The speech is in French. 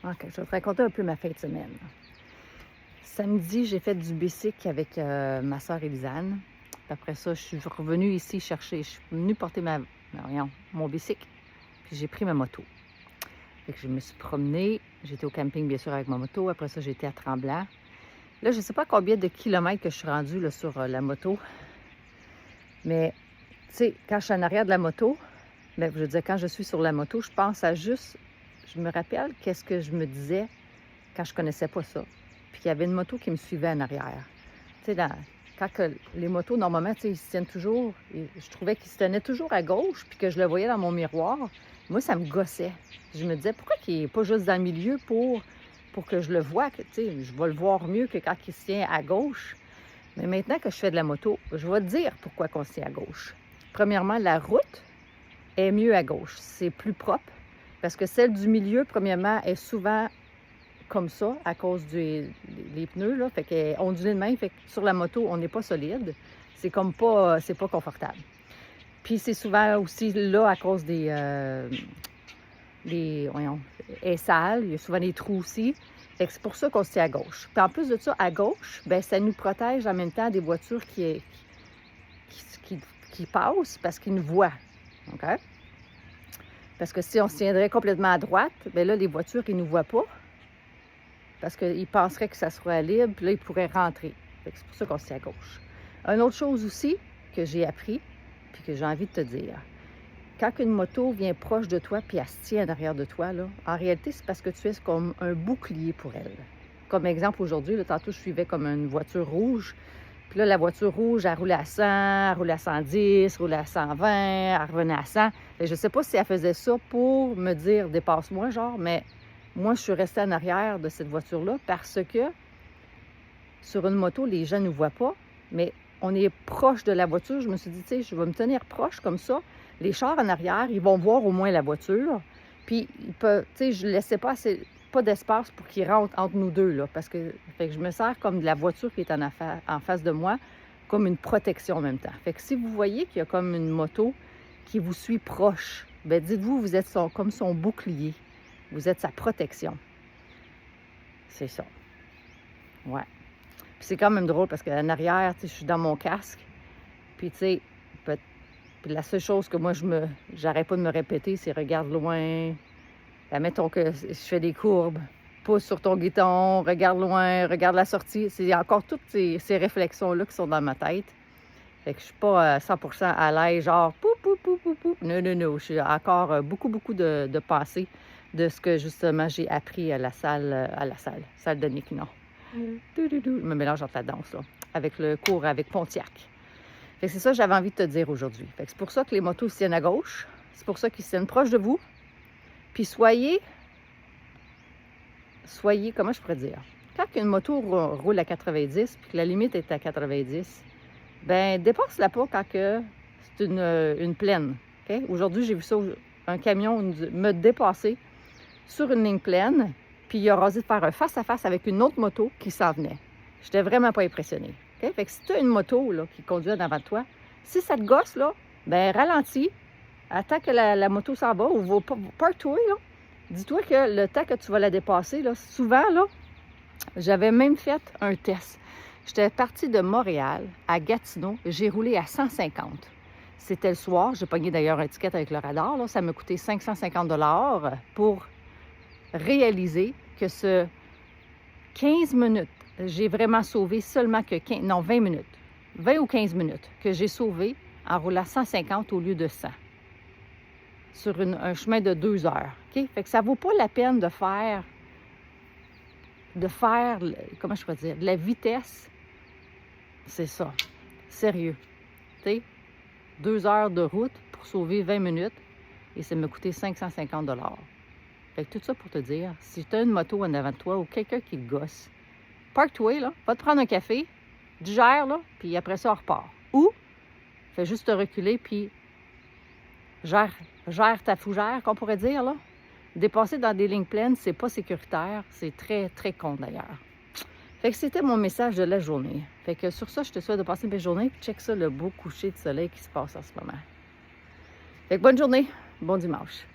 OK, je vais te raconter un peu ma fin de semaine. Samedi, j'ai fait du bicycle avec ma soeur Élisane. Puis après ça, je suis revenue ici chercher. Je suis venue porter voyons, mon bicycle. Puis j'ai pris ma moto. Fait que je me suis promenée. J'étais au camping, bien sûr, avec ma moto. Après ça, j'étais à Tremblant. Là, je ne sais pas combien de kilomètres que je suis rendue là, sur la moto. Mais, tu sais, quand je suis en arrière de la moto, bien, je veux dire, quand je suis sur la moto, je pense à juste... Je me rappelle qu'est-ce que je me disais quand je connaissais pas ça. Puis qu'il y avait une moto qui me suivait en arrière. Tu sais, quand les motos, normalement, tu sais, ils se tiennent toujours. Je trouvais qu'ils se tenaient toujours à gauche, puis que je le voyais dans mon miroir. Moi, ça me gossait. Je me disais, pourquoi qu'il n'est pas juste dans le milieu pour que je le voie, que, tu sais, je vais le voir mieux que quand il se tient à gauche. Mais maintenant que je fais de la moto, je vais te dire pourquoi on se tient à gauche. Premièrement, la route est mieux à gauche. C'est plus propre. Parce que celle du milieu, premièrement, est souvent comme ça à cause des pneus, là. Fait qu'elle est ondulée de même. Fait que sur la moto, on n'est pas solide. C'est comme pas, c'est pas confortable. Puis c'est souvent aussi là à cause voyons, elle est sale. Il y a souvent des trous aussi. Fait que c'est pour ça qu'on se tient à gauche. Puis en plus de ça, à gauche, ben ça nous protège en même temps des voitures qui passent parce qu'ils nous voient. OK? Parce que si on se tiendrait complètement à droite, bien là, les voitures, ils ne nous voient pas. Parce qu'ils penseraient que ça serait libre, puis là, ils pourraient rentrer. C'est pour ça qu'on se tient à gauche. Une autre chose aussi que j'ai appris, puis que j'ai envie de te dire, quand une moto vient proche de toi, puis elle se tient en arrière de toi, là, en réalité, c'est parce que tu es comme un bouclier pour elle. Comme exemple, aujourd'hui, tantôt, je suivais comme une voiture rouge. Puis là, la voiture rouge, elle roulait à 100, elle roulait à 110, roulait à 120, elle revenait à 100. Et je ne sais pas si elle faisait ça pour me dire « dépasse-moi », genre, mais moi, je suis restée en arrière de cette voiture-là parce que sur une moto, les gens ne nous voient pas, mais on est proche de la voiture. Je me suis dit, tu sais, je vais me tenir proche comme ça. Les chars en arrière, ils vont voir au moins la voiture. Puis, ils peuvent, tu sais, je ne laissais pas d'espace pour qu'ils rentrent entre nous deux, là, parce que, fait que je me sers comme de la voiture qui est en face de moi, comme une protection en même temps. Fait que si vous voyez qu'il y a comme une moto qui vous suit proche, bien, dites-vous, vous êtes comme son bouclier. Vous êtes sa protection. C'est ça. Ouais. Puis c'est quand même drôle parce qu'en arrière, tu sais, je suis dans mon casque. Puis, tu sais, puis la seule chose que moi, j'arrête pas de me répéter, c'est regarde loin. Ben, mettons que je fais des courbes. Pousse sur ton guidon, regarde loin, regarde la sortie. C'est encore toutes ces réflexions-là qui sont dans ma tête. Fait que je suis pas 100% à l'aise, genre pou, pou, pou, pou, pou. Non, non, non. Je suis encore beaucoup, beaucoup de pensées de ce que justement j'ai appris à la salle de Nick Nord. Je me mélange entre la danse, là, avec le cours avec Pontiac. Fait que c'est ça que j'avais envie de te dire aujourd'hui. Fait que c'est pour ça que les motos se tiennent à gauche. C'est pour ça qu'ils se tiennent proches de vous. Puis soyez, comment je pourrais dire? Quand une moto roule à 90 puis que la limite est à 90, ben dépasse-la pas quand c'est une plaine. Okay? Aujourd'hui, j'ai vu ça, un camion me dépasser sur une ligne pleine, puis il a rasé de faire un face-à-face avec une autre moto qui s'en venait. J'étais vraiment pas impressionnée. Okay? Fait que si tu as une moto là, qui conduit en avant de toi, si ça te gosse, là, ben ralentis, attends que la moto s'en va, ou va park-toi, là. Dis-toi que le temps que tu vas la dépasser, là, souvent, là, j'avais même fait un test. J'étais partie de Montréal à Gatineau, j'ai roulé à 150. C'était le soir, j'ai pogné d'ailleurs un ticket avec le radar, là, ça m'a coûté 550 $ pour réaliser que ce 15 minutes, j'ai vraiment sauvé seulement que 20 minutes. 20 ou 15 minutes que j'ai sauvé en roulant 150 au lieu de 100 sur un chemin de 2 heures. Okay? Fait que ça ne vaut pas la peine de faire, comment je pourrais dire, de la vitesse. C'est ça. Sérieux. Tu sais, 2 heures de route pour sauver 20 minutes et ça m'a coûté 550 $. Fait que tout ça pour te dire, si tu as une moto en avant de toi ou quelqu'un qui te gosse, park-toi, là, va te prendre un café, digère, là, puis après ça, on repart. Ou, fais juste te reculer, puis gère ta fougère, qu'on pourrait dire, là. Dépasser dans des lignes pleines, c'est pas sécuritaire. C'est très, très con, d'ailleurs. Fait que c'était mon message de la journée. Fait que sur ça, je te souhaite de passer une belle journée. Puis check ça, le beau coucher de soleil qui se passe en ce moment. Fait que bonne journée, bon dimanche.